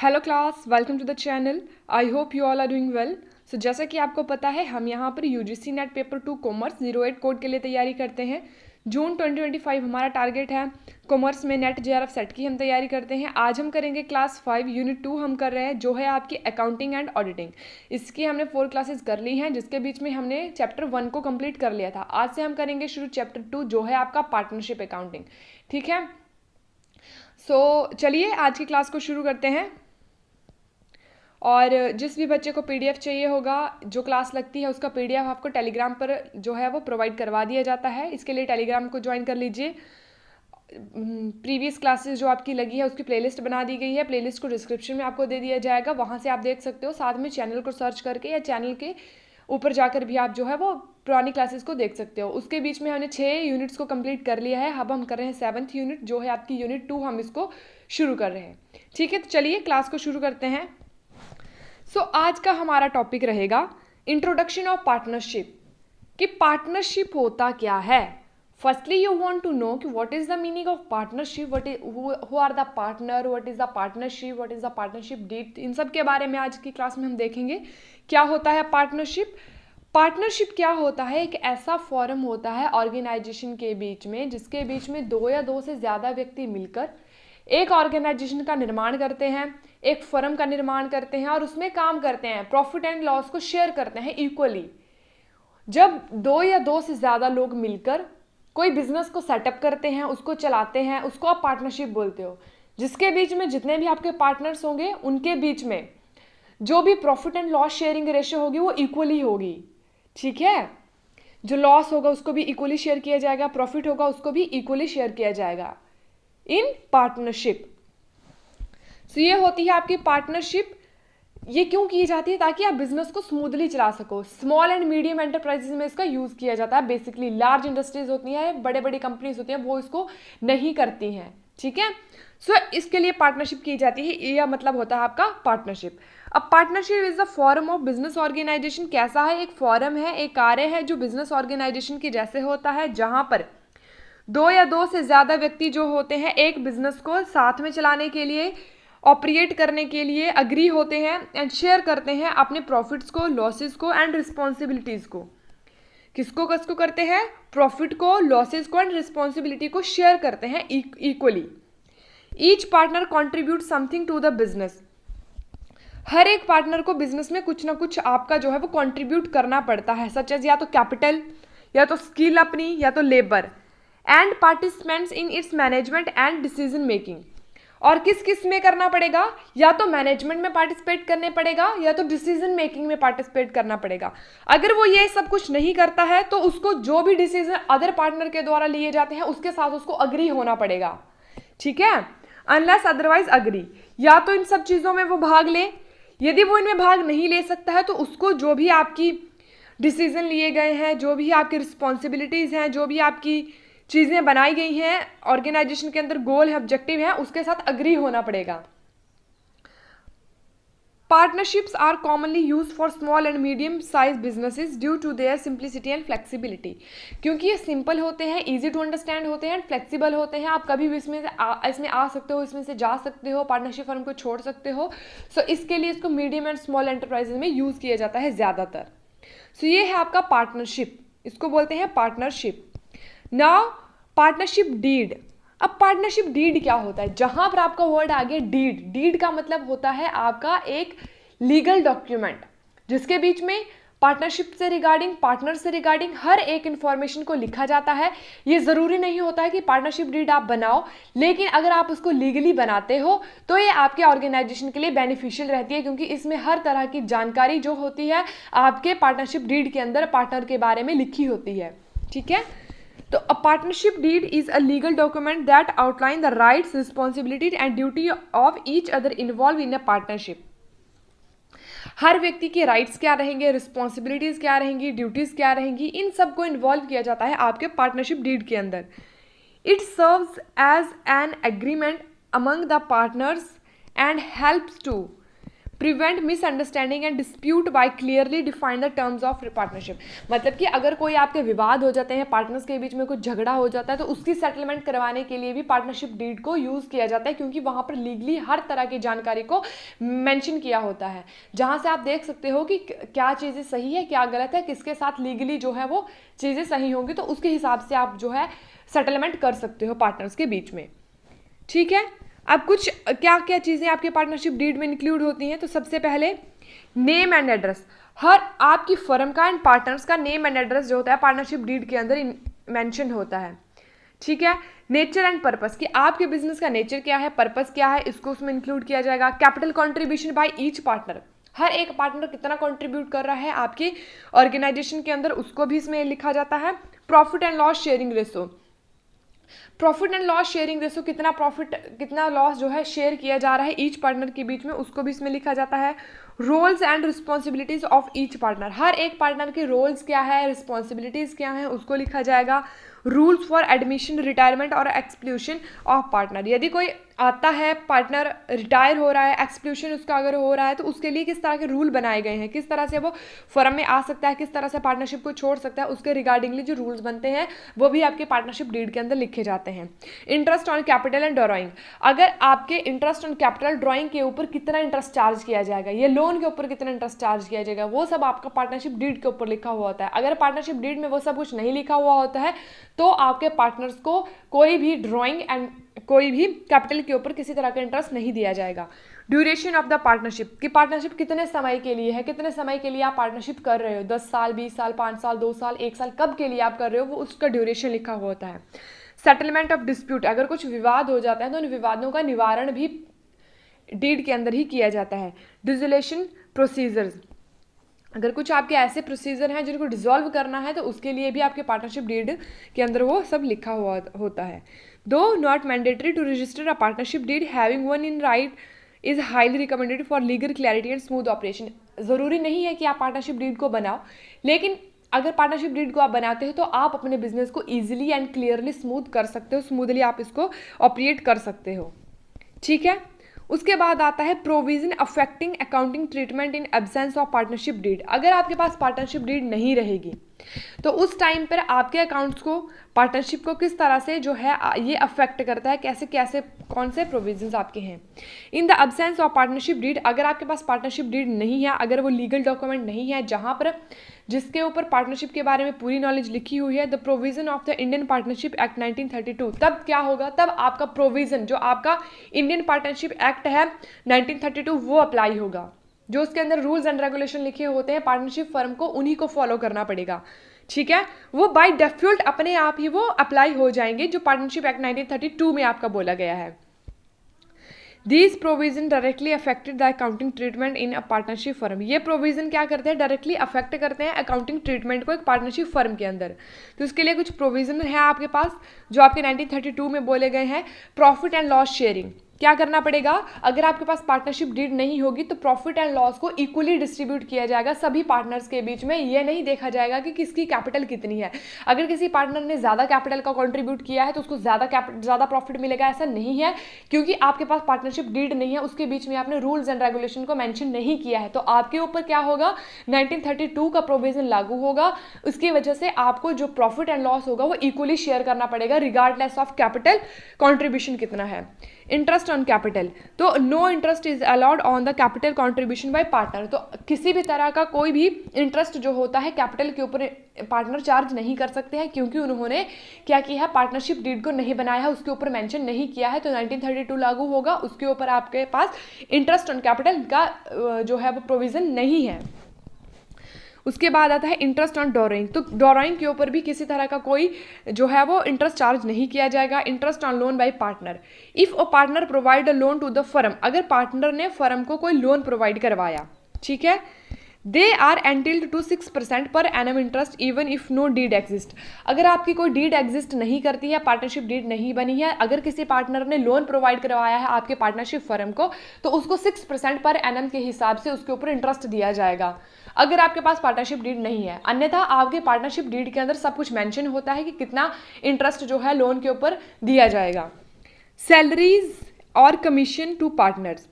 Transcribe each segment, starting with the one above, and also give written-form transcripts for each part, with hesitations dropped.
Hello class, welcome to the channel. I hope you all are doing well. So जैसा कि आपको पता है, हम यहाँ पर UGC NET paper 2 commerce 08 code के लिए तैयारी करते हैं। जून 2025 हमारा टारगेट है। कॉमर्स में नेट जेआरएफ सेट की हम तैयारी करते हैं। आज हम करेंगे क्लास 5 यूनिट 2 हम कर रहे हैं, जो है आपकी अकाउंटिंग एंड ऑडिटिंग। इसकी हमने 4 क्लासेस कर ली हैं, जिसके बीच में हमने चैप्टर 1 को कंप्लीट कर लिया था। आज से हम करेंगे शुरू चैप्टर 2, जो है आपका पार्टनरशिप अकाउंटिंग। ठीक है, चलिए आज की क्लास को शुरू करते हैं। और जिस भी बच्चे को पीडीएफ चाहिए होगा, जो क्लास लगती है उसका पीडीएफ आपको टेलीग्राम पर जो है वो प्रोवाइड करवा दिया जाता है। इसके लिए टेलीग्राम को ज्वाइन कर लीजिए। प्रीवियस क्लासेस जो आपकी लगी है उसकी प्लेलिस्ट बना दी गई है। प्लेलिस्ट को डिस्क्रिप्शन में आपको दे दिया जाएगा, वहाँ से आप देख सकते हो। साथ में चैनल को सर्च करके या चैनल के ऊपर जाकर भी आप जो है वो पुरानी क्लासेस को देख सकते हो। उसके बीच में हमने 6 यूनिट्स को कंप्लीट कर लिया है। अब हम कर रहे हैं 7th यूनिट, जो है आपकी यूनिट 2, हम इसको शुरू कर रहे हैं। ठीक है, तो चलिए क्लास को शुरू करते हैं। आज का हमारा टॉपिक रहेगा इंट्रोडक्शन ऑफ पार्टनरशिप, कि पार्टनरशिप होता क्या है। Firstly you want to know कि what is the meaning of partnership, who are the partner, what is the partnership, what is the partnership deed. इन सब के बारे में आज की क्लास में हम देखेंगे। क्या होता है पार्टनरशिप। पार्टनरशिप क्या होता है? एक ऐसा फॉर्म होता है ऑर्गेनाइजेशन के बीच में, जिसके बीच में 2 या 2 से ज़्यादा व्यक्ति मिलकर एक ऑर्गेनाइजेशन का निर्माण करते हैं, एक फर्म का निर्माण करते हैं और उसमें काम करते हैं। प्रॉफिट एंड लॉस को शेयर करते हैं इक्वली। जब 2 या 2 से ज़्यादा लोग मिलकर कोई बिजनेस को सेटअप करते हैं, उसको चलाते हैं, उसको आप पार्टनरशिप बोलते हो। जिसके बीच में जितने भी आपके पार्टनर्स होंगे, उनके बीच में जो भी profit and loss sharing ratio होगी वो इक्वली होगी। ठीक है, जो लॉस होगा उसको भी इक्वली शेयर किया जाएगा, प्रॉफिट होगा उसको भी इक्वली शेयर किया जाएगा इन पार्टनरशिप। ये होती है आपकी पार्टनरशिप। ये क्यों की जाती है? ताकि आप बिजनेस को स्मूथली चला सको। स्मॉल एंड मीडियम एंटरप्राइजेस में इसका यूज किया जाता है। बेसिकली लार्ज इंडस्ट्रीज होती हैं, बड़े बड़ी कंपनीज होती हैं, वो इसको नहीं करती हैं। ठीक है, इसके लिए पार्टनरशिप की जाती है। यह मतलब होता है आपका पार्टनरशिप। अब partnership is the form of business organisation. कैसा है? एक फॉर्म है, एक कार्य है जो बिजनेस ऑर्गेनाइजेशन के जैसे होता है, जहां पर 2 या 2 से ज्यादा व्यक्ति जो होते हैं एक बिजनेस को साथ में चलाने के लिए, ऑपरेट करने के लिए अग्री होते हैं एंड शेयर करते हैं अपने प्रॉफिट्स को, लॉसेस को एंड रिस्पॉन्सिबिलिटीज को। किसको करते हैं? प्रॉफिट को, लॉसेस को एंड रिस्पॉन्सिबिलिटी को शेयर करते हैं equally. Each partner contribute something to the business. हर एक पार्टनर को बिजनेस में कुछ ना कुछ आपका जो है वो कॉन्ट्रीब्यूट करना पड़ता है, सच एज या तो कैपिटल, या तो स्किल अपनी, या तो labour, and participants in its management and decision making. और किस किस में करना पड़ेगा? या तो मैनेजमेंट में पार्टिसिपेट करने पड़ेगा, या तो डिसीजन मेकिंग में पार्टिसिपेट करना पड़ेगा। अगर वो ये सब कुछ नहीं करता है तो उसको जो भी डिसीजन अदर पार्टनर के द्वारा लिए जाते हैं उसके साथ उसको अग्री होना पड़ेगा। ठीक है, अनलेस अदरवाइज अग्री। या तो इन सब चीजों में वो भाग ले, यदि वो इनमें भाग नहीं ले सकता है तो उसको जो भी आपकी डिसीजन लिए गए हैं, जो भी आपकी रिस्पॉन्सिबिलिटीज हैं, जो भी आपकी चीज़ें बनाई गई हैं ऑर्गेनाइजेशन के अंदर, गोल है, ऑब्जेक्टिव है, उसके साथ अग्री होना पड़ेगा। Partnerships are commonly use for small and medium size businesses due to their simplicity and flexibility. क्योंकि ये सिंपल होते हैं, इजी टू अंडरस्टैंड होते हैं एंड फ्लेक्सिबल होते हैं। आप कभी भी इसमें आ सकते हो, इसमें से जा सकते हो, पार्टनरशिप फर्म को छोड़ सकते हो। इसके लिए इसको मीडियम एंड स्मॉल एंटरप्राइजेज में यूज किया जाता है ज़्यादातर। ये है आपका पार्टनरशिप, इसको बोलते हैं पार्टनरशिप। Now partnership deed. अब पार्टनरशिप डीड क्या होता है? जहां पर आपका वर्ड आ गया डीड। डीड का मतलब होता है आपका एक लीगल डॉक्यूमेंट, जिसके बीच में पार्टनरशिप से रिगार्डिंग, पार्टनर से रिगार्डिंग हर एक इंफॉर्मेशन को लिखा जाता है। ये जरूरी नहीं होता है कि पार्टनरशिप डीड आप बनाओ, लेकिन अगर आप उसको लीगली बनाते हो तो ये आपके ऑर्गेनाइजेशन के लिए बेनिफिशियल रहती है, क्योंकि इसमें हर तरह की जानकारी जो होती है आपके पार्टनरशिप डीड के अंदर पार्टनर के बारे में लिखी होती है। ठीक है, तो a partnership deed is a legal document that outline the rights, responsibilities and duty of each other involved in a partnership. हर व्यक्ति के राइट्स क्या रहेंगे, रिस्पॉन्सिबिलिटीज क्या रहेंगी, ड्यूटीज क्या रहेंगी, इन सब को इन्वॉल्व किया जाता है आपके पार्टनरशिप डीड के अंदर। It serves as an agreement among the partners and helps to prevent misunderstanding and dispute by clearly define the terms of partnership. मतलब कि अगर कोई आपके विवाद हो जाते हैं, पार्टनर्स के बीच में कुछ झगड़ा हो जाता है, तो उसकी सेटलमेंट करवाने के लिए भी पार्टनरशिप डीड को यूज़ किया जाता है, क्योंकि वहाँ पर लीगली हर तरह की जानकारी को मेंशन किया होता है, जहाँ से आप देख सकते हो कि क्या चीज़ें सही है, क्या गलत है, किसके साथ लीगली जो है वो चीज़ें सही होंगी, तो उसके हिसाब से आप जो है सेटलमेंट कर सकते हो पार्टनर्स के बीच में। ठीक है, अब कुछ क्या क्या चीज़ें आपके पार्टनरशिप डीड में इंक्लूड होती हैं। तो सबसे पहले नेम एंड एड्रेस, हर आपकी फर्म का एंड पार्टनर्स का नेम एंड एड्रेस जो होता है पार्टनरशिप डीड के अंदर मेंशन होता है। ठीक है, नेचर एंड पर्पस, कि आपके बिजनेस का नेचर क्या है, पर्पस क्या है, इसको उसमें इंक्लूड किया जाएगा। Capital contribution by each partner, हर एक पार्टनर कितना कंट्रीब्यूट कर रहा है आपकी ऑर्गेनाइजेशन के अंदर, उसको भी इसमें लिखा जाता है। Profit and loss sharing ratio, profit and loss sharing ratio, कितना प्रॉफिट कितना लॉस जो है शेयर किया जा रहा है ईच पार्टनर के बीच में, उसको भी इसमें लिखा जाता है। Roles and responsibilities of each partner, हर एक पार्टनर के रोल्स क्या है, रिस्पॉन्सिबिलिटीज क्या है, उसको लिखा जाएगा। रूल्स फॉर एडमिशन, रिटायरमेंट और एक्सक्लूशन ऑफ पार्टनर, यदि कोई आता है पार्टनर रिटायर हो रहा है, एक्सक्लूशन उसका अगर हो रहा है, तो उसके लिए किस तरह के रूल बनाए गए हैं, किस तरह से वो फर्म में आ सकता है, किस तरह से पार्टनरशिप को छोड़ सकता है, उसके रिगार्डिंगली जो रूल्स बनते हैं वो भी आपके पार्टनरशिप डीड के अंदर लिखे जाते हैं। Interest on capital and drawing, अगर आपके इंटरेस्ट ऑन कैपिटल ड्रॉइंग के ऊपर कितना इंटरेस्ट चार्ज किया जाएगा, ये लोन के ऊपर कितना इंटरेस्ट चार्ज किया जाएगा, वो सब आपका पार्टनरशिप डीड के ऊपर लिखा हुआ होता है। अगर पार्टनरशिप डीड में वो सब कुछ नहीं लिखा हुआ होता है तो आपके पार्टनर्स को कोई भी ड्रॉइंग एंड कोई भी कैपिटल के ऊपर किसी तरह का इंटरेस्ट नहीं दिया जाएगा। ड्यूरेशन ऑफ द पार्टनरशिप, कि पार्टनरशिप कितने समय के लिए है, कितने समय के लिए आप पार्टनरशिप कर रहे हो, 10 साल, 20 साल, 5 साल, 2 साल, 1 साल, कब के लिए आप कर रहे हो, वो उसका ड्यूरेशन लिखा हुआ होता है। सेटलमेंट ऑफ डिस्प्यूट, अगर कुछ विवाद हो जाता है तो उन विवादों का निवारण भी डीड के अंदर ही किया जाता है। डिसोल्यूशन प्रोसीजर्स, अगर कुछ आपके ऐसे प्रोसीजर हैं जिनको डिसॉल्व करना है तो उसके लिए भी आपके पार्टनरशिप डीड के अंदर वो सब लिखा हुआ होता है। Though not mandatory to register a partnership deed, having one in write is highly recommended for legal clarity and smooth operation. ज़रूरी नहीं है कि आप पार्टनरशिप डीड को बनाओ, लेकिन अगर पार्टनरशिप डीड को आप बनाते हो तो आप अपने बिजनेस को ईजिली एंड क्लियरली स्मूथ कर सकते हो, स्मूथली आप इसको ऑपरेट कर सकते हो। ठीक है, उसके बाद आता है provision affecting accounting treatment in absence of partnership deed. अगर आपके पास पार्टनरशिप डीड नहीं रहेगी तो उस टाइम पर आपके अकाउंट्स को, पार्टनरशिप को किस तरह से जो है ये अफेक्ट करता है, कैसे कैसे कौन से प्रोविजंस आपके हैं। In the absence of partnership deed, अगर आपके पास पार्टनरशिप डीड नहीं है, अगर वो लीगल डॉक्यूमेंट नहीं है जहाँ पर जिसके ऊपर पार्टनरशिप के बारे में पूरी नॉलेज लिखी हुई है, the provision of the Indian partnership act 1932, तब क्या होगा, तब आपका प्रोविजन जो आपका इंडियन पार्टनरशिप एक्ट है 1932 वो अप्लाई होगा। जो उसके अंदर रूल्स एंड रेगुलेशन लिखे होते हैं पार्टनरशिप फर्म को उन्हीं को फॉलो करना पड़ेगा। ठीक है, वो बाय डिफॉल्ट अपने आप ही वो अप्लाई हो जाएंगे जो पार्टनरशिप एक्ट 1932 में आपका बोला गया है। These provision directly affected the accounting treatment in a partnership firm। ये प्रोविजन क्या करते हैं, डायरेक्टली अफेक्ट करते हैं अकाउंटिंग ट्रीटमेंट को एक पार्टनरशिप फर्म के अंदर। तो इसके लिए कुछ प्रोविजन है आपके पास जो आपके 1932 में बोले गए हैं। प्रॉफिट एंड लॉस शेयरिंग, क्या करना पड़ेगा, अगर आपके पास पार्टनरशिप डीड नहीं होगी तो प्रॉफिट एंड लॉस को इक्वली डिस्ट्रीब्यूट किया जाएगा सभी पार्टनर्स के बीच में। ये नहीं देखा जाएगा कि किसकी कैपिटल कितनी है, अगर किसी पार्टनर ने ज़्यादा कैपिटल का कंट्रीब्यूट किया है तो उसको ज़्यादा प्रॉफिट मिलेगा, ऐसा नहीं है, क्योंकि आपके पास पार्टनरशिप डीड नहीं है, उसके बीच में आपने रूल्स एंड रेगुलेशन को मेंशन नहीं किया है, तो आपके ऊपर क्या होगा, 1932 का प्रोविजन लागू होगा। उसकी वजह से आपको जो प्रॉफिट एंड लॉस होगा वो इक्वली शेयर करना पड़ेगा रिगार्डलेस ऑफ कैपिटल कॉन्ट्रीब्यूशन कितना है। इंटरेस्ट ऑन कैपिटल, तो no interest is allowed on the capital contribution by partner, तो किसी भी तरह का कोई भी इंटरेस्ट जो होता है कैपिटल के ऊपर पार्टनर चार्ज नहीं कर सकते हैं, क्योंकि उन्होंने क्या किया है, पार्टनरशिप डीड को नहीं बनाया है, उसके ऊपर मेंशन नहीं किया है, तो 1932 लागू होगा, उसके ऊपर आपके पास इंटरेस्ट ऑन कैपिटल का जो है वो प्रोविजन नहीं है। उसके बाद आता है इंटरेस्ट ऑन डोरोइंग, तो डोरोइंग के ऊपर भी किसी तरह का कोई जो है वो इंटरेस्ट चार्ज नहीं किया जाएगा। Interest on loan by partner, if a partner provide a loan to the firm, अगर पार्टनर ने फर्म को कोई लोन प्रोवाइड करवाया, ठीक है, they are एंटिल्ड to 6% per annum interest even if no deed exist. अगर आपकी कोई डीड एग्जिस्ट नहीं करती है, पार्टनरशिप डीड नहीं बनी है, अगर किसी पार्टनर ने लोन प्रोवाइड करवाया है आपके पार्टनरशिप फर्म को, तो उसको 6% पर एनम के हिसाब से उसके ऊपर इंटरेस्ट दिया जाएगा, अगर आपके पास पार्टनरशिप डीड नहीं है। अन्यथा आपके पार्टनरशिप डीड के अंदर सब कुछ मेंशन होता है कि कितना इंटरेस्ट जो है लोन के ऊपर दिया जाएगा। सैलरीज और कमीशन टू पार्टनर्स,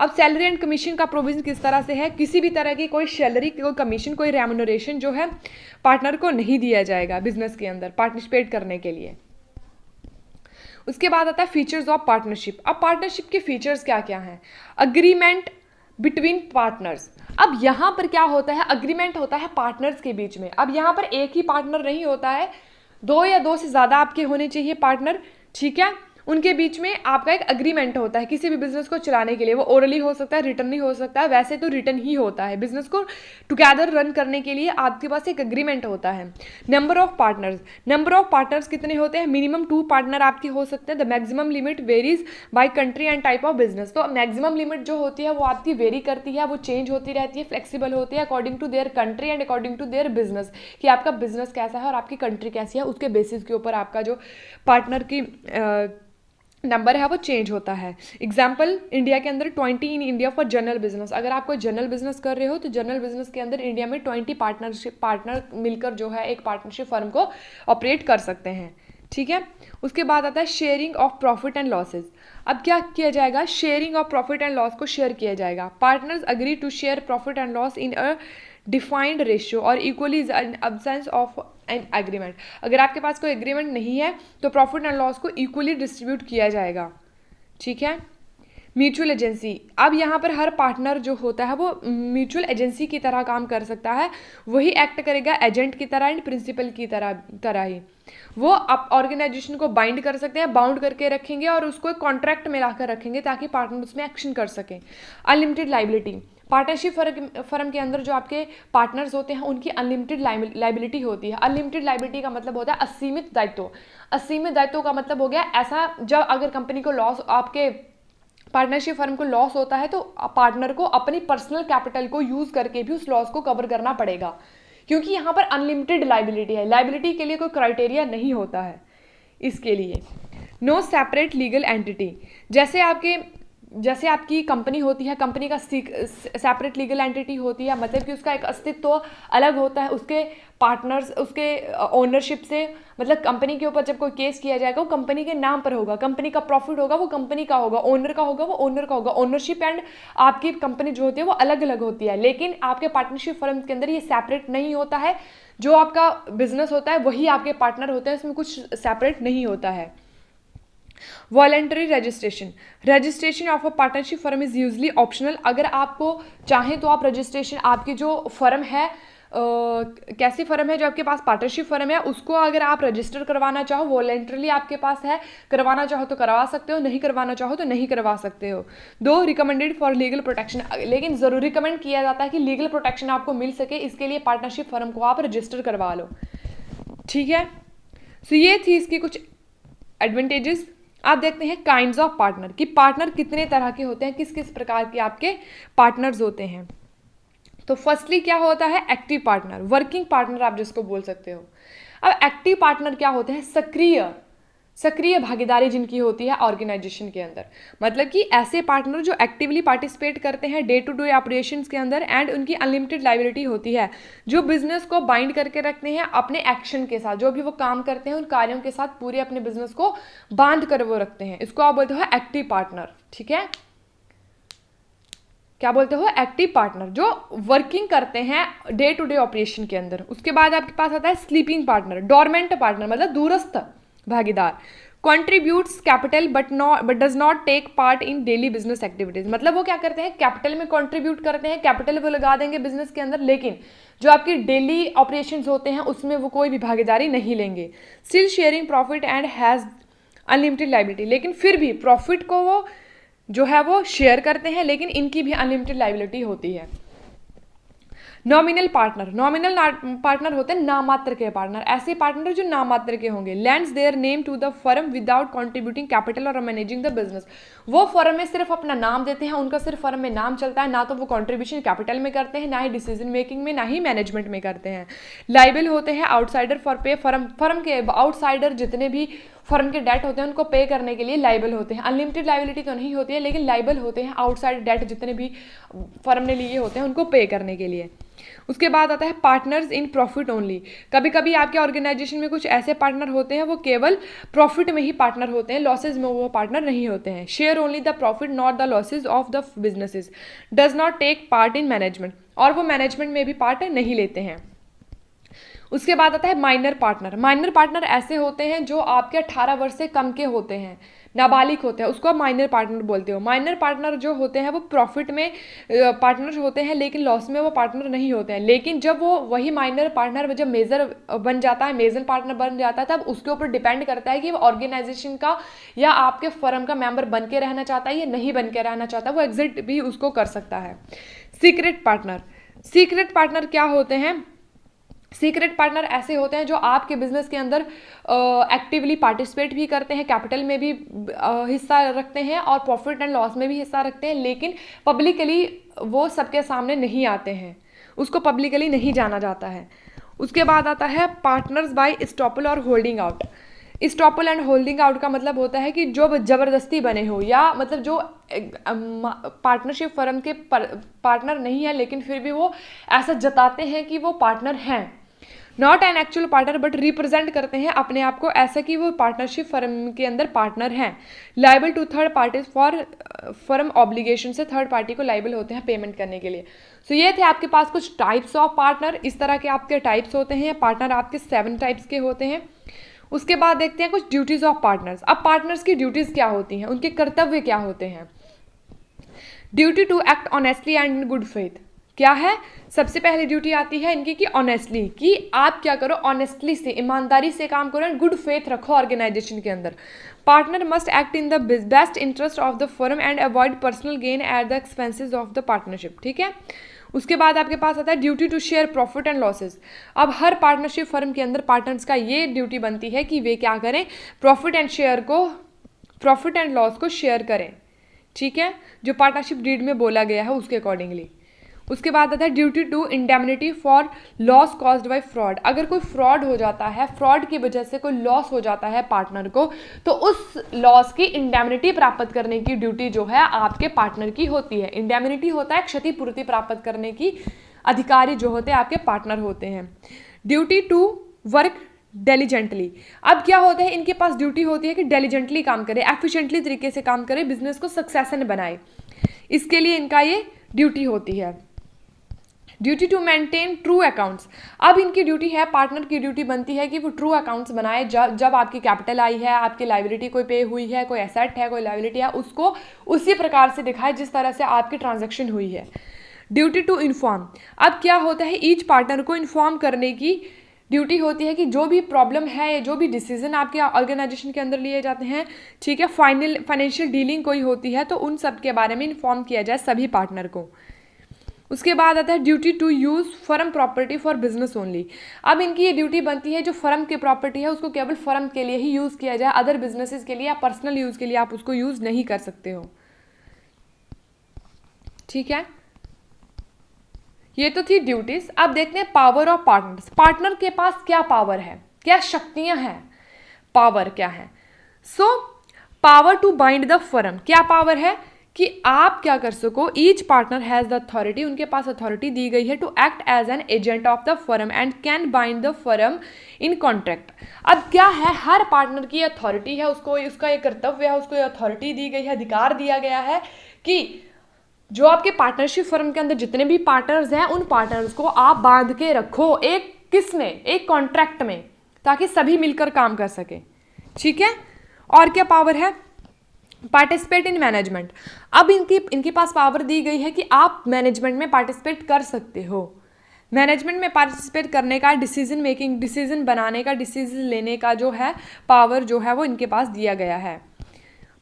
अब सैलरी एंड कमीशन का प्रोविजन किस तरह से है, किसी भी तरह की कोई सैलरी, कोई कमीशन, कोई रेम्यूनरेशन जो है पार्टनर को नहीं दिया जाएगा बिजनेस के अंदर पार्टिसिपेट करने के लिए। उसके बाद आता है फीचर्स ऑफ पार्टनरशिप। अब पार्टनरशिप के फीचर्स क्या क्या हैं? Agreement between partners. अब यहाँ पर क्या होता है, अग्रीमेंट होता है पार्टनर्स के बीच में। अब यहाँ पर एक ही पार्टनर नहीं होता है, दो या दो से ज़्यादा आपके होने चाहिए पार्टनर, ठीक है। उनके बीच में आपका एक अग्रीमेंट होता है किसी भी बिजनेस को चलाने के लिए। वो ओरली हो सकता है, रिटर्न नहीं हो सकता है, वैसे तो रिटर्न ही होता है। बिजनेस को टुगेदर रन करने के लिए आपके पास एक अग्रीमेंट होता है। Number of partners, number of partners कितने होते हैं? मिनिमम 2 पार्टनर आपके हो सकते हैं। The maximum limit varies by country and type of business. तो मैक्सिमम लिमिट जो होती है वो आपकी वेरी करती है, वो चेंज होती रहती है, फ्लेक्सिबल होती है according to their country and according to their business, कि आपका बिजनेस कैसा है और आपकी कंट्री कैसी है, उसके बेसिस के ऊपर आपका जो पार्टनर की नंबर है वो चेंज होता है। एग्जाम्पल, इंडिया के अंदर 20 in India for general business. अगर आप कोई जनरल बिजनेस कर रहे हो तो जनरल बिजनेस के अंदर इंडिया में 20 पार्टनर मिलकर जो है एक पार्टनरशिप फर्म को ऑपरेट कर सकते हैं, ठीक है। उसके बाद आता है sharing of profit and losses. अब क्या किया जाएगा? Sharing of profit and loss को शेयर किया जाएगा। Partners agree to share profit and loss in a defined ratio और equally in absence of an agreement. अगर आपके पास कोई एग्रीमेंट नहीं है तो प्रॉफिट एंड लॉस को इक्वली डिस्ट्रीब्यूट किया जाएगा, ठीक है। Mutual agency. अब यहाँ पर हर पार्टनर जो होता है वो म्यूचुअल एजेंसी की तरह काम कर सकता है, वही एक्ट करेगा एजेंट की तरह एंड प्रिंसिपल की तरह ही। वो अब ऑर्गेनाइजेशन को बाइंड कर सकते हैं, बाउंड करके रखेंगे और उसको एक कॉन्ट्रैक्ट में लाकर रखेंगे ताकि पार्टनर उसमें एक्शन कर सकें। Unlimited liability. पार्टनरशिप फर्म के अंदर जो आपके पार्टनर्स होते हैं उनकी अनलिमिटेड लाइबिलिटी होती है। अनलिमिटेड लाइबिलिटी का मतलब होता है असीमित दायित्व। असीमित दायित्व का मतलब हो गया ऐसा, जब अगर कंपनी को लॉस, आपके पार्टनरशिप फर्म को लॉस होता है तो पार्टनर को अपनी पर्सनल कैपिटल को यूज करके भी उस लॉस को कवर करना पड़ेगा, क्योंकि यहाँ पर अनलिमिटेड लाइबिलिटी है। लाइबिलिटी के लिए कोई क्राइटेरिया नहीं होता है इसके लिए। No separate legal entity. जैसे आपकी कंपनी होती है, कंपनी का सेपरेट लीगल एंटिटी होती है, मतलब कि उसका एक अस्तित्व अलग होता है उसके पार्टनर्स, उसके ओनरशिप से। मतलब कंपनी के ऊपर जब कोई केस किया जाएगा वो कंपनी के नाम पर होगा, कंपनी का प्रॉफिट होगा वो कंपनी का होगा, ओनर का होगा वो ओनर का होगा। ओनरशिप एंड आपकी कंपनी जो होती है वो अलग अलग होती है, लेकिन आपके पार्टनरशिप फर्म के अंदर ये सेपरेट नहीं होता है। जो आपका बिजनेस होता है वही आपके पार्टनर होते हैं, इसमें कुछ सेपरेट नहीं होता है। Voluntary registration of a partnership firm is usually optional. अगर आपको चाहें तो आप रजिस्ट्रेशन, आपकी जो फर्म है कैसी फर्म है, जो आपके पास पार्टनरशिप फर्म है उसको अगर आप रजिस्टर करवाना चाहो, वॉलेंटरली आपके पास है, करवाना चाहो तो करवा सकते हो, नहीं करवाना चाहो तो नहीं करवा सकते हो। दो रिकमेंडेड फॉर लीगल प्रोटेक्शन, लेकिन जरूर रिकमेंड किया जाता है कि लीगल प्रोटेक्शन आपको मिल सके, इसके लिए पार्टनरशिप फर्म को आप रजिस्टर करवा लो, ठीक है। सो ये थी इसकी कुछ एडवांटेजेस। आप देखते हैं काइंड्स ऑफ पार्टनर, कि पार्टनर कितने तरह के होते हैं, किस किस प्रकार के आपके पार्टनर्स होते हैं। तो फर्स्टली क्या होता है? एक्टिव पार्टनर, वर्किंग पार्टनर आप जिसको बोल सकते हो। अब एक्टिव पार्टनर क्या होते हैं? सक्रिय भागीदारी जिनकी होती है ऑर्गेनाइजेशन के अंदर, मतलब कि ऐसे पार्टनर जो एक्टिवली पार्टिसिपेट करते हैं डे टू डे ऑपरेशंस के अंदर, एंड उनकी अनलिमिटेड लायबिलिटी होती है, जो बिजनेस को बाइंड करके रखते हैं अपने एक्शन के साथ, जो भी वो काम करते हैं उन कार्यों के साथ पूरे अपने बिजनेस को बांध कर वो रखते हैं। इसको आप बोलते हो एक्टिव पार्टनर, ठीक है। क्या बोलते हो? एक्टिव पार्टनर, जो वर्किंग करते हैं डे टू डे ऑपरेशन के अंदर। उसके बाद आपके पास आता है स्लीपिंग पार्टनर, डोरमेंट पार्टनर, मतलब दूरस्थ भागीदार। Contributes capital but does not take part in daily business activities, मतलब वो क्या करते हैं? कैपिटल में कॉन्ट्रीब्यूट करते हैं, कैपिटल वो लगा देंगे बिजनेस के अंदर, लेकिन जो आपकी डेली ऑपरेशंस होते हैं उसमें वो कोई भी भागीदारी नहीं लेंगे। Still sharing profit and has unlimited liability, लेकिन फिर भी प्रॉफिट को वो जो है वो शेयर करते हैं, लेकिन इनकी भी अनलिमिटेड लायबिलिटी होती है। नॉमिनल पार्टनर होते हैं नाम मात्र के पार्टनर, ऐसे पार्टनर जो नाम मात्र के होंगे। Lends their name to the firm without contributing capital और मैनेजिंग द बिजनेस, वो फर्म में सिर्फ अपना नाम देते हैं, उनका सिर्फ फर्म में नाम चलता है, ना तो वो कॉन्ट्रीब्यूशन कैपिटल में करते हैं, ना ही डिसीजन मेकिंग में, ना ही मैनेजमेंट में करते हैं। लाइबल होते हैं आउटसाइडर फॉर पे, फर्म के आउटसाइडर जितने भी फर्म के डेट होते हैं उनको पे करने के लिए लाइबल होते हैं। अनलिमिटेड लाइबिलिटी तो नहीं होती है, लेकिन लाइबल होते हैं आउटसाइड डेट जितने भी फर्म ने लिए होते हैं उनको पे करने के लिए। उसके बाद आता है पार्टनर्स इन प्रॉफिट ओनली। कभी कभी आपके ऑर्गेनाइजेशन में कुछ ऐसे पार्टनर होते हैं वो केवल प्रॉफिट में ही पार्टनर होते हैं, लॉसेज में वो पार्टनर नहीं होते हैं। Share only the profit not the losses of the businesses, does not take part in management, और वो मैनेजमेंट में भी पार्ट नहीं लेते हैं। उसके बाद आता है माइनर पार्टनर। माइनर पार्टनर ऐसे होते हैं जो आपके 18 वर्ष से कम के होते हैं, नाबालिग होते हैं, उसको आप माइनर पार्टनर बोलते हो। माइनर पार्टनर जो होते हैं वो प्रॉफिट में पार्टनर होते हैं, लेकिन लॉस में वो पार्टनर नहीं होते हैं। लेकिन जब वो वही माइनर पार्टनर जब मेजर बन जाता है, मेजर पार्टनर बन जाता है, तब उसके ऊपर डिपेंड करता है कि वो ऑर्गेनाइजेशन का या आपके फर्म का मेंबर बन के रहना चाहता है या नहीं बन के रहना चाहता है, वो एग्जिट भी उसको कर सकता है। Secret partner. सीक्रेट पार्टनर क्या होते हैं? सीक्रेट पार्टनर ऐसे होते हैं जो आपके बिजनेस के अंदर एक्टिवली पार्टिसिपेट भी करते हैं, कैपिटल में भी हिस्सा रखते हैं और प्रॉफिट एंड लॉस में भी हिस्सा रखते हैं, लेकिन पब्लिकली वो सबके सामने नहीं आते हैं, उसको पब्लिकली नहीं जाना जाता है। उसके बाद आता है पार्टनर्स बाय स्टॉपल और holding out. Estoppel and holding out का मतलब होता है कि जो ज़बरदस्ती बने हो, या मतलब जो पार्टनरशिप फर्म के पार्टनर नहीं है लेकिन फिर भी वो ऐसा जताते हैं कि वो पार्टनर हैं। Not an actual partner but represent करते हैं अपने आप को ऐसा कि वो पार्टनरशिप फर्म के अंदर पार्टनर हैं। Liable to third parties for firm obligation, से थर्ड पार्टी को लाइबल होते हैं पेमेंट करने के लिए। सो ये थे आपके पास कुछ टाइप्स ऑफ पार्टनर। इस तरह के आपके टाइप्स होते हैं, पार्टनर आपके 7 टाइप्स के होते हैं। उसके बाद देखते हैं कुछ ड्यूटीज ऑफ पार्टनर्स। अब पार्टनर्स की ड्यूटीज क्या होती हैं, उनके कर्तव्य क्या होते हैं। Duty to act honestly and in good faith. क्या है? सबसे पहले ड्यूटी आती है इनकी कि ऑनेस्टली, कि आप क्या करो, ऑनेस्टली से, ईमानदारी से काम करो एंड गुड फेथ रखो ऑर्गेनाइजेशन के अंदर। Partner must act in the best interest of the firm and avoid personal gain at the expenses of the partnership. ठीक है। उसके बाद आपके पास आता है duty to share profit and losses. अब हर पार्टनरशिप फर्म के अंदर पार्टनर्स का ये ड्यूटी बनती है कि वे क्या करें, प्रॉफिट एंड लॉस को शेयर करें। ठीक है, जो पार्टनरशिप डीड में बोला गया है उसके अकॉर्डिंगली। उसके बाद आता है duty to indemnity for loss caused by fraud. अगर कोई फ्रॉड हो जाता है, फ्रॉड की वजह से कोई लॉस हो जाता है पार्टनर को, तो उस लॉस की इंडेमनिटी प्राप्त करने की ड्यूटी जो है आपके पार्टनर की होती है। इंडेमनिटी होता है क्षतिपूर्ति प्राप्त करने की अधिकारी जो होते हैं आपके पार्टनर होते हैं। Duty to work diligently. अब क्या होता है, इनके पास ड्यूटी होती है कि डेलीजेंटली काम करे, एफिशिएंटली तरीके से काम करे, बिजनेस को सक्सेसन बनाए, इसके लिए इनका ये ड्यूटी होती है। Duty to maintain true accounts. अब इनकी ड्यूटी है, पार्टनर की ड्यूटी बनती है कि वो ट्रू अकाउंट्स बनाए। जब आपकी कैपिटल आई है, आपकी लायबिलिटी कोई पे हुई है, कोई एसेट है, कोई लायबिलिटी है, उसको उसी प्रकार से दिखाए जिस तरह से आपकी ट्रांजैक्शन हुई है। Duty to inform. अब क्या होता है, ईच पार्टनर को इन्फॉर्म करने की ड्यूटी होती है कि जो भी प्रॉब्लम है, जो भी डिसीजन आपके ऑर्गेनाइजेशन के अंदर लिए जाते हैं, ठीक है, फाइनेंशियल डीलिंग कोई होती है, तो उन सब के बारे में इन्फॉर्म किया जाए सभी पार्टनर को। उसके बाद आता है duty to use firm property for business only. अब इनकी ये ड्यूटी बनती है जो फर्म की प्रॉपर्टी है उसको केवल फर्म के लिए ही यूज़ किया जाए, अदर बिजनेसेस के लिए या पर्सनल यूज़ के लिए आप उसको यूज़ नहीं कर सकते हो। ठीक है, ये तो थी ड्यूटीज। अब देखते हैं पावर ऑफ पार्टनर्स। पार्टनर के पास क्या पावर है, क्या शक्तियां हैं, पावर क्या है। So power to bind the firm. क्या पावर है कि आप क्या कर सको, each partner has the authority, उनके पास अथॉरिटी दी गई है to act as an agent of the firm and can bind the firm in contract. अब क्या है, हर पार्टनर की अथॉरिटी है, उसको उसका एक कर्तव्य है, उसको अथॉरिटी दी गई है, अधिकार दिया गया है कि जो आपके पार्टनरशिप फर्म के अंदर जितने भी पार्टनर्स हैं उन पार्टनर्स को आप बांध के रखो एक किसमें, एक कॉन्ट्रैक्ट में, ताकि सभी मिलकर काम कर सके। ठीक है, और क्या पावर है, पार्टिसिपेट इन मैनेजमेंट। अब इनके पास पावर दी गई है कि आप मैनेजमेंट में पार्टिसिपेट कर सकते हो। मैनेजमेंट में पार्टिसिपेट करने का, डिसीजन मेकिंग, डिसीजन बनाने का, डिसीजन लेने का जो है पावर जो है वो इनके पास दिया गया है।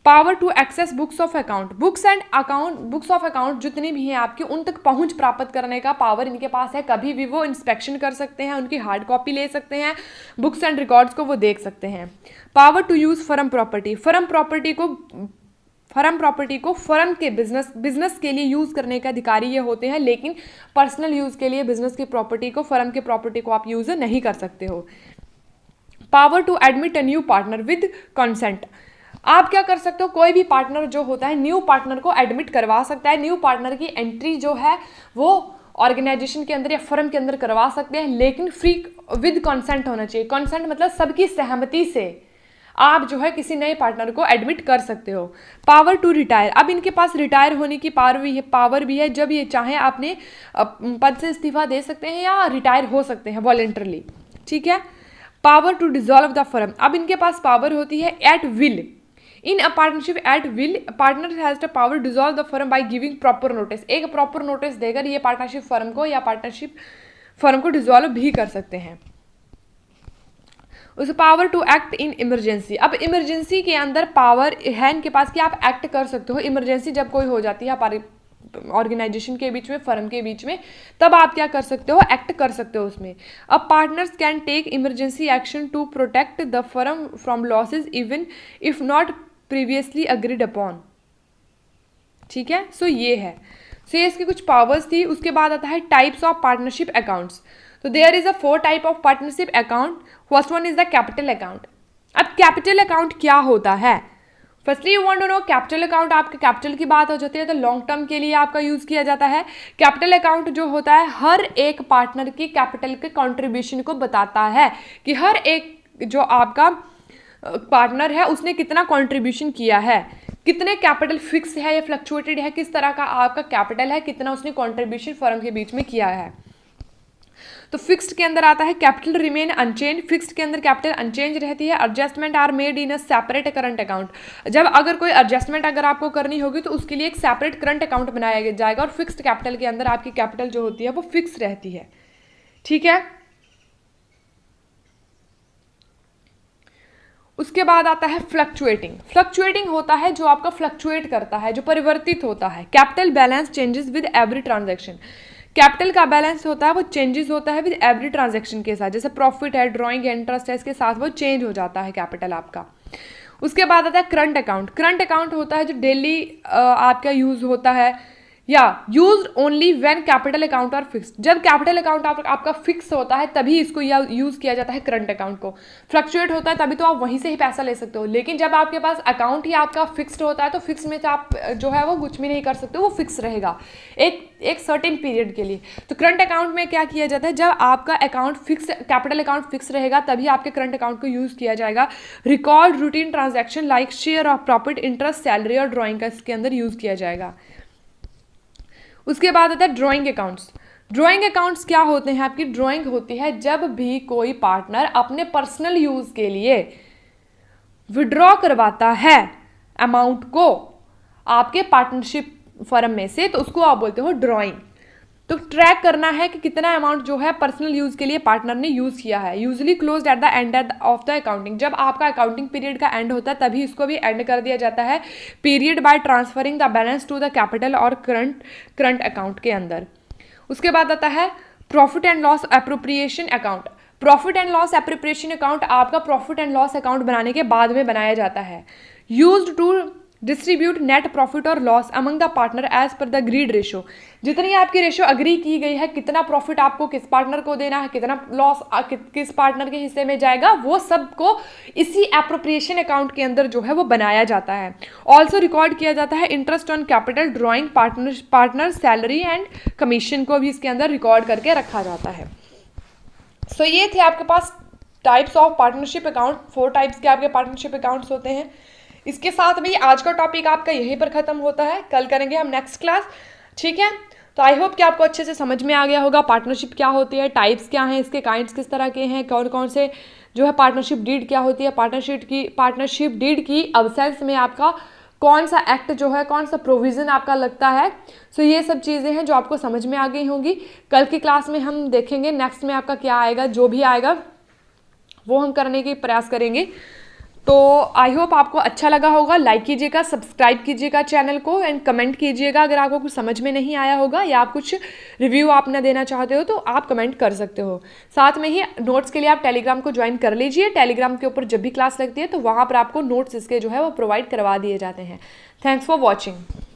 Power to access books of account. Books of account जितनी भी हैं आपकी, उन तक पहुंच प्राप्त करने का पावर इनके पास है। कभी भी वो इंस्पेक्शन कर सकते हैं, उनकी हार्ड कॉपी ले सकते हैं, बुक्स एंड रिकॉर्ड्स को वो देख सकते हैं। Power to use firm property. Firm property को फर्म के बिजनेस के लिए यूज करने के अधिकारी ये होते हैं, लेकिन पर्सनल यूज के लिए बिजनेस की प्रॉपर्टी को, फर्म के प्रॉपर्टी को आप यूज नहीं कर सकते हो। Power to admit a new partner with consent. आप क्या कर सकते हो, कोई भी पार्टनर जो होता है न्यू पार्टनर को एडमिट करवा सकता है। न्यू पार्टनर की एंट्री जो है वो ऑर्गेनाइजेशन के अंदर या फर्म के अंदर करवा सकते हैं, लेकिन फ्री विद कंसेंट होना चाहिए। कंसेंट मतलब सबकी सहमति से आप जो है किसी नए पार्टनर को एडमिट कर सकते हो। पावर टू रिटायर, अब इनके पास रिटायर होने की पावर भी है। जब ये चाहें अपने पद से इस्तीफा दे सकते हैं या रिटायर हो सकते हैं वॉलेंटरली, ठीक है। Power to dissolve the firm, अब इनके पास पावर होती है at will. In a partnership at will partner has the power dissolve the firm by giving proper notice. एक प्रॉपर नोटिस देकर ये पार्टनरशिप फर्म को या पार्टनरशिप फर्म को डिसॉल्व भी कर सकते हैं। उस power to act in emergency, अब इमरजेंसी के अंदर पावर है इनके पास कि आप एक्ट कर सकते हो। इमरजेंसी जब कोई हो जाती है ऑर्गेनाइजेशन के बीच में, फर्म के बीच में, तब आप क्या कर सकते हो, एक्ट कर सकते हो उसमें। अब partners can take emergency action to protect the firm from losses even if not previously agreed upon, ठीक है। सो ये है, सो ये इसकी कुछ पावर्स थी। उसके बाद आता है टाइप्स ऑफ पार्टनरशिप अकाउंट्स। तो there is a 4 type of partnership account. First one is the capital account. अब कैपिटल अकाउंट क्या होता है, firstly you want to know capital account. आपके कैपिटल की बात हो जाती है तो लॉन्ग टर्म के लिए आपका यूज किया जाता है। कैपिटल अकाउंट जो होता है हर एक पार्टनर की कैपिटल के कंट्रीब्यूशन को बताता है कि हर एक जो आपका पार्टनर है उसने कितना कंट्रीब्यूशन किया है, कितने कैपिटल फिक्स है या फ्लक्चुएटेड है, किस तरह का आपका कैपिटल है, कितना उसने कंट्रीब्यूशन फर्म के बीच में किया है। तो फिक्स्ड के अंदर आता है कैपिटल रिमेन अनचेंज। फिक्स्ड के अंदर कैपिटल अनचेंज रहती है। Adjustment are made in a separate current account. जब अगर कोई एडजस्टमेंट अगर आपको करनी होगी तो उसके लिए एक सेपरेट करंट अकाउंट बनाया जाएगा और फिक्स्ड कैपिटल के अंदर आपकी कैपिटल जो होती है वो फिक्स रहती है, ठीक है। उसके बाद आता है फ्लक्चुएटिंग। फ्लक्चुएटिंग होता है जो आपका फ्लक्चुएट करता है, जो परिवर्तित होता है। Capital balance changes with every transaction. Capital का बैलेंस होता है वो चेंजेस होता है विद एवरी ट्रांजैक्शन के साथ, जैसे प्रॉफिट है, ड्राइंग है, इंटरेस्ट है, इसके साथ वो चेंज हो जाता है कैपिटल आपका। उसके बाद आता है करंट अकाउंट। करंट अकाउंट होता है जो डेली आपका यूज होता है या use only when capital account are fixed. जब कैपिटल अकाउंट आपका फिक्स होता है तभी इसको यूज किया जाता है करंट अकाउंट को। फ्लक्चुएट होता है तभी तो आप वहीं से ही पैसा ले सकते हो, लेकिन जब आपके पास अकाउंट ही आपका फिक्स्ड होता है तो फिक्स में तो आप जो है वो कुछ भी नहीं कर सकते, वो फिक्स रहेगा एक सर्टेन पीरियड के लिए। तो करंट अकाउंट में क्या किया जाता है, जब आपका account fix, capital account fix रहेगा तभी आपके करंट अकाउंट को यूज किया जाएगा। Record routine transaction like share of profit, interest, salary और ड्राइंग का इसके अंदर यूज किया जाएगा। उसके बाद आता है ड्राइंग अकाउंट्स। ड्राइंग अकाउंट्स क्या होते हैं, आपकी ड्राइंग होती है जब भी कोई पार्टनर अपने पर्सनल यूज के लिए विड्रॉ करवाता है अमाउंट को आपके पार्टनरशिप फर्म में से, तो उसको आप बोलते हो ड्राइंग। तो ट्रैक करना है कि कितना अमाउंट जो है पर्सनल यूज के लिए पार्टनर ने यूज किया है। Usually close at the end of the accounting. जब आपका अकाउंटिंग पीरियड का एंड होता है तभी इसको भी एंड कर दिया जाता है period by transferring the balance to the capital और करंट अकाउंट के अंदर। उसके बाद आता है profit and loss appropriation account. Profit and loss appropriation account आपका प्रॉफिट एंड लॉस अकाउंट बनाने के बाद में बनाया जाता है। Used to distribute net profit और loss among the partner as per the agreed ratio. जितनी आपकी रेशो अग्री की गई है, कितना प्रॉफिट आपको किस पार्टनर को देना है, कितना लॉस किस पार्टनर के हिस्से में जाएगा, वो सबको इसी एप्रोप्रिएशन अकाउंट के अंदर जो है वो बनाया जाता है। ऑल्सो रिकॉर्ड किया जाता है interest on capital, drawing, partner salary and commission को भी इसके अंदर रिकॉर्ड करके रखा जाता है। सो ये थे आपके पास types of partnership account. 4 types के आपके पार्टनरशिप अकाउंट्स होते हैं। इसके साथ में आज का टॉपिक आपका यहीं पर खत्म होता है। कल करेंगे हम नेक्स्ट क्लास, ठीक है। तो आई होप कि आपको अच्छे से समझ में आ गया होगा पार्टनरशिप क्या होती है, टाइप्स क्या हैं, इसके काइंड्स किस तरह के हैं, कौन कौन से जो है पार्टनरशिप डीड क्या होती है, पार्टनरशिप डीड की अब्सेंस में आपका कौन सा एक्ट जो है, कौन सा प्रोविज़न आपका लगता है। सो ये सब चीज़ें हैं जो आपको समझ में आ गई होंगी। कल की क्लास में हम देखेंगे नेक्स्ट में आपका क्या आएगा, जो भी आएगा वो हम करने की प्रयास करेंगे। तो आई होप आपको अच्छा लगा होगा। लाइक कीजिएगा, सब्सक्राइब कीजिएगा चैनल को एंड कमेंट कीजिएगा। अगर आपको कुछ समझ में नहीं आया होगा या आप कुछ रिव्यू आपने देना चाहते हो तो आप कमेंट कर सकते हो। साथ में ही नोट्स के लिए आप टेलीग्राम को ज्वाइन कर लीजिए। टेलीग्राम के ऊपर जब भी क्लास लगती है तो वहाँ पर आपको नोट्स इसके जो है वो प्रोवाइड करवा दिए जाते हैं। Thanks for watching.